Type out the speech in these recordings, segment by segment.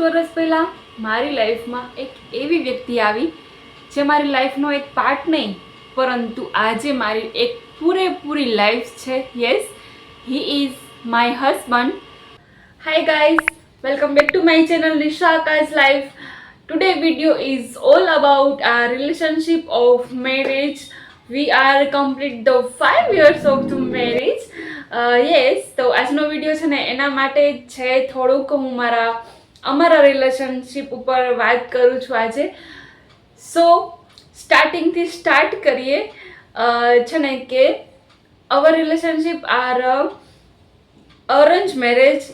વર્ષ પહેલાં મારી લાઈફમાં એક એવી વ્યક્તિ આવી જે મારી લાઈફનો એક પાર્ટ નહીં પરંતુ આજે મારી એક પૂરેપૂરી લાઈફ છે. Yes, he is my husband. Hi guys, welcome back to my channel Nisha Akash life. Today video is all about our relationship of marriage. We are complete the 5 years of the marriage. Yes, તો આજનો video છે ને એના માટે છે થોડુંક હું અમારા રિલેશનશિપ ઉપર વાત કરું છું આજે. સો સ્ટાર્ટિંગથી સ્ટાર્ટ કરીએ. છે ને કે our relationship are arranged marriage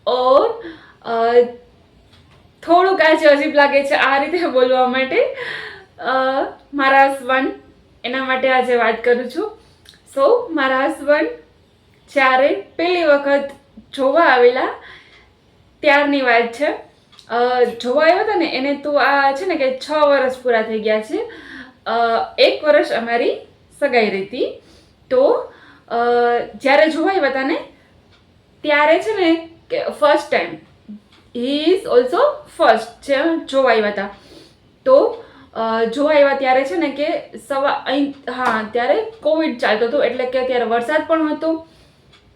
or થોડુંક આજે અજીબ લાગે છે આ રીતે બોલવા માટે. મારા હસબન્ડ એના માટે આજે વાત કરું છું. સો મારા હસબન્ડ જ્યારે પહેલી વખત જોવા આવેલા ત્યારની વાત છે. જોવા આવ્યા હતા ને એને તો આ છે ને કે 6 વર્ષ પૂરા થઈ ગયા છે. 1 વર્ષ અમારી સગાઈ રહી. તો જ્યારે જોવા આવ્યા હતા ને ત્યારે છે ને કે first time he is also first છે જોવા આવ્યા હતા. તો જોવા આવ્યા ત્યારે છે ને કે ત્યારે કોવિડ ચાલતો હતો, એટલે કે ત્યારે વરસાદ પણ હતો.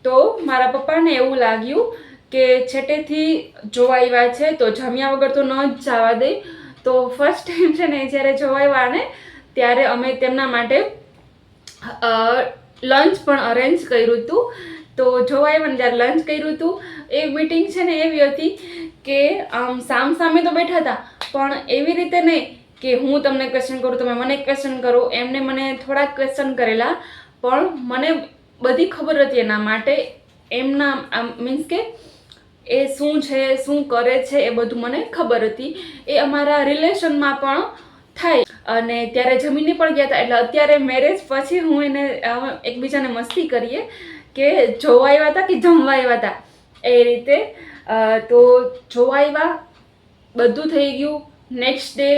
તો મારા પપ્પાને એવું લાગ્યું કે છેટેથી જોવા આવ્યા છે તો જમ્યા વગર તો ન જ જવા દે. તો ફર્સ્ટ ટાઈમ છે ને જ્યારે જોવા આવ્યા ને ત્યારે અમે તેમના માટે લંચ પણ અરેન્જ કર્યું હતું. તો જોવા આવ્યા ને ત્યારે લંચ કર્યું હતું. એ મીટિંગ છે ને એવી હતી કે આમ સામે તો બેઠા હતા, પણ એવી રીતે નહીં કે હું તમને ક્વેશ્ચન કરું તમે મને ક્વેશ્ચન કરો. એમને મને થોડાક ક્વેશ્ચન કરેલા, પણ મને બધી ખબર હતી એના માટે. એમના મીન્સ કે એ શું છે શું કરે છે એ બધું મને ખબર હતી. એ અમારા રિલેશનમાં પણ થાય. અને ત્યારે જમીને પણ ગયા હતા. એટલે અત્યારે મેરેજ પછી હું એને એકબીજાને મસ્તી કરીએ કે જોવા આવ્યા હતા કે જમવા આવ્યા હતા એ રીતે. તો જોવા આવ્યા, બધું થઈ ગયું. નેક્સ્ટ ડે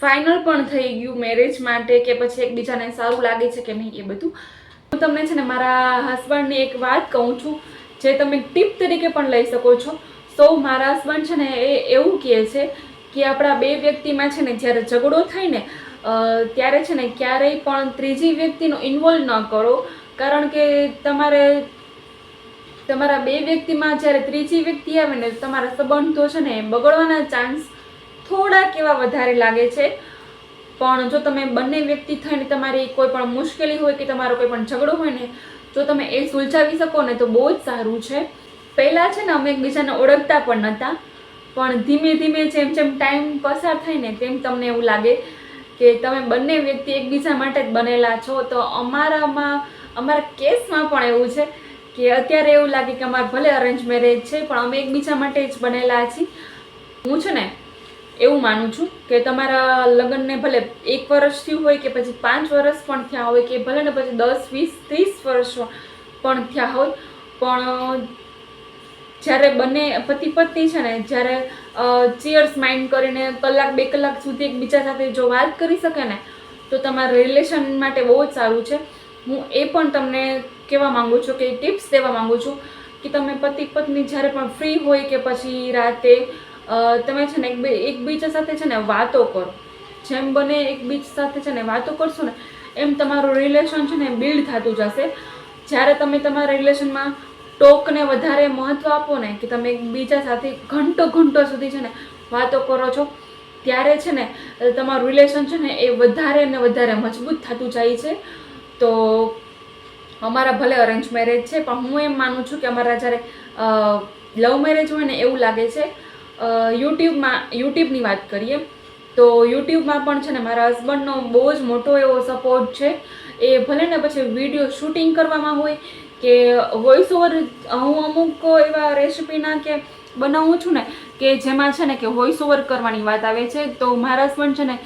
ફાઇનલ પણ થઈ ગયું મેરેજ માટે કે પછી એકબીજાને સારું લાગે છે કે નહીં એ બધું. હું તમને છે ને મારા હસબન્ડની એક વાત કહું છું જે તમે ટીપ તરીકે પણ લઈ શકો છો. સો મારા હસબન્ડ છે ને એ એવું કહે છે કે આપણા બે વ્યક્તિમાં છે ને જ્યારે ઝઘડો થાય ને ત્યારે છે ને ક્યારેય પણ ત્રીજી વ્યક્તિનો ઇન્વોલ્વ ન કરો. કારણ કે તમારા બે વ્યક્તિમાં જ્યારે ત્રીજી વ્યક્તિ આવે ને તમારા સંબંધો છે ને બગડવાના ચાન્સ થોડાક એવા વધારે લાગે છે. પણ જો તમે બંને વ્યક્તિ થઈને તમારી કોઈ પણ મુશ્કેલી હોય કે તમારો કોઈ પણ ઝઘડો હોય ને જો તમે એ સુલઝાવી શકો ને તો બહુ જ સારું છે. પહેલાં છે ને અમે એકબીજાને ઓળખતા પણ નહોતા, પણ ધીમે ધીમે જેમ જેમ ટાઈમ પસાર થાય ને તેમ તમને એવું લાગે કે તમે બંને વ્યક્તિ એકબીજા માટે જ બનેલા છો. તો અમારા કેસમાં પણ એવું છે કે અત્યારે એવું લાગે કે અમારે ભલે અરેન્જ મેરેજ છે પણ અમે એકબીજા માટે જ બનેલા છીએ. હું છે ને એવું માનું છું કે તમારા લગ્નને ભલે 1 વર્ષ થયું હોય કે પછી 5 વર્ષ પણ થયા હોય કે ભલે ને પછી 10, 20, 30 વર્ષ પણ થયા હોય, પણ જ્યારે બંને પતિ પત્ની છે ને જ્યારે ચીયર્સ માઇન્ડ કરીને 1-2 કલાક સુધી એકબીજા સાથે જો વાત કરી શકે ને તો તમારા રિલેશન માટે બહુ જ સારું છે. હું એ પણ તમને કહેવા માગું છું કે ટિપ્સ દેવા માગું છું કે તમે પતિ પત્ની જ્યારે પણ ફ્રી હોય કે પછી રાતે તમે છે ને એકબીજા સાથે છે ને વાતો કરો. જેમ બને એકબીજા સાથે છે ને વાતો કરશો ને એમ તમારું રિલેશન છે ને બિલ્ડ થતું જશે. જ્યારે તમે તમારા રિલેશનમાં ટોકને વધારે મહત્ત્વ આપો ને કે તમે એકબીજા સાથે ઘંટો સુધી છે ને વાતો કરો છો ત્યારે છે ને તમારું રિલેશન છે ને એ વધારે ને વધારે મજબૂત થતું જાય છે. તો અમારા ભલે અરેન્જ મેરેજ છે પણ હું એમ માનું છું કે અમારા જ્યારે લવ મેરેજ હોય ને એવું લાગે છે. યુટ્યુબની વાત કરીએ તો યુટ્યુબમાં પણ છે ને મારા હસબન્ડનો બહુ જ મોટો એવો સપોર્ટ છે. એ ભલે ને પછી વિડીયો શૂટિંગ કરવામાં હોય કે વોઇસ ઓવર, હું અમુક એવા રેસિપીના કે બનાવું છું ને કે જેમાં છે ને કે વોઇસ ઓવર કરવાની વાત આવે છે. તો મારા હસબન્ડ છે ને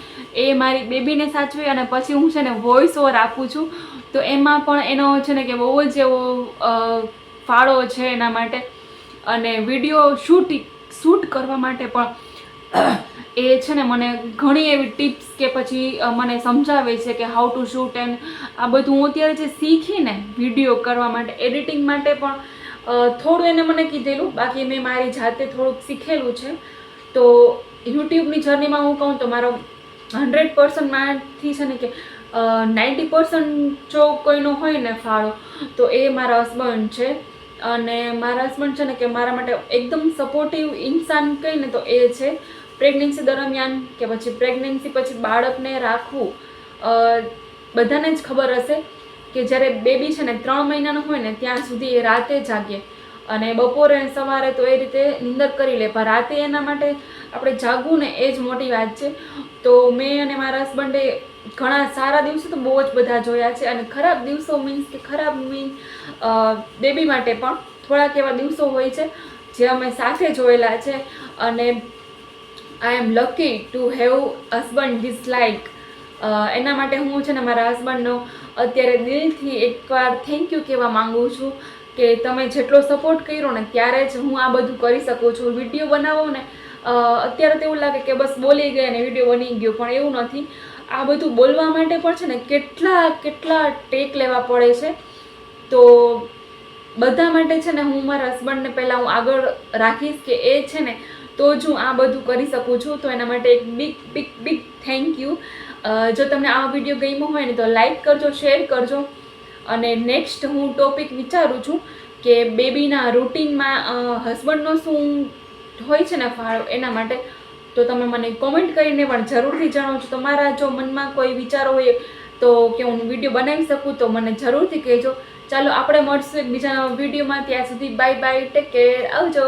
એ મારી બેબીને સાચવે અને પછી હું છે ને વોઇસ ઓવર આપું છું. તો એમાં પણ એનો છે ને કે બહુ જ એવો ફાળો છે એના માટે. અને વિડીયો શૂટ કરવા માટે પણ એ છે ને મને ઘણી એવી ટિપ્સ કે પછી મને સમજાવે છે કે હાઉ ટુ શૂટ. એન્ડ આ બધું હું અત્યારે જે શીખીને વિડીયો કરવા માટે એડિટિંગ માટે પણ થોડું એને મને કીધેલું, બાકી મેં મારી જાતે થોડુંક શીખેલું છે. તો યુટ્યુબની જર્નીમાં હું કહું તો મારો 100% માંથી છે ને કે 90% જો કોઈનો હોય ને ફાળો તો એ મારા હસબન્ડ છે. અને મારા હસબન્ડ છે ને કે મારા માટે એકદમ સપોર્ટિવ ઇન્સાન કહીને તો એ છે. પ્રેગ્નન્સી દરમિયાન કે પછી પ્રેગ્નન્સી પછી બાળકને રાખવું, બધાને જ ખબર હશે કે જ્યારે બેબી છે ને 3 મહિનાનો હોય ને ત્યાં સુધી એ રાતે જાગે અને બપોરે સવારે તો એ રીતે નીંદર કરી લે, પણ રાતે એના માટે આપણે જાગવું ને એ જ મોટી વાત છે. તો મેં અને મારા હસબન્ડે ઘણા સારા દિવસો તો બહુ જ બધા જોયા છે, અને ખરાબ દિવસો મીન્સ કે ખરાબ બેબી માટે પણ થોડાક એવા દિવસો હોય છે જે અમે સાથે જોયેલા છે. અને I am lucky to have husband this like. એના માટે હું છે ને મારા હસબન્ડનો અત્યારે દિલથી એકવાર થેન્ક યુ કહેવા માંગુ છું કે તમે જેટલો સપોર્ટ કર્યો ને ત્યારે જ હું આ બધું કરી શકું છું. વિડીયો બનાવો ને અત્યારે તો એવું લાગે કે બસ બોલી ગઈ અને વિડીયો બની ગયો, પણ એવું નથી. આ બધું બોલવા માટે પણ છે ને કેટલા ટેક લેવા પડે છે. તો બધા માટે છે ને હું મારા હસબન્ડને પહેલાં હું આગળ રાખીશ કે એ છે ને તો જ હું આ બધું કરી શકું છું. તો એના માટે એક બિગ થેન્ક યુ. જો તમને આ વિડીયો ગમ્યો હોય ને તો લાઈક કરજો, શેર કરજો. અને નેક્સ્ટ હું ટોપિક વિચારું છું કે બેબીના રૂટીનમાં હસબન્ડનો શું હોય છે ને ફાળો, એના માટે. તો તમે મને કોમેન્ટ કરીને પણ જરૂરથી જણાવજો. તમારા જો મનમાં કોઈ વિચારો હોય તો કે હું વિડીયો બનાવી શકું તો મને જરૂરથી કહેજો. ચાલો આપણે મળશું એક બીજા વિડીયોમાં. ત્યાં સુધી બાય બાય, ટેક કેર, આવજો.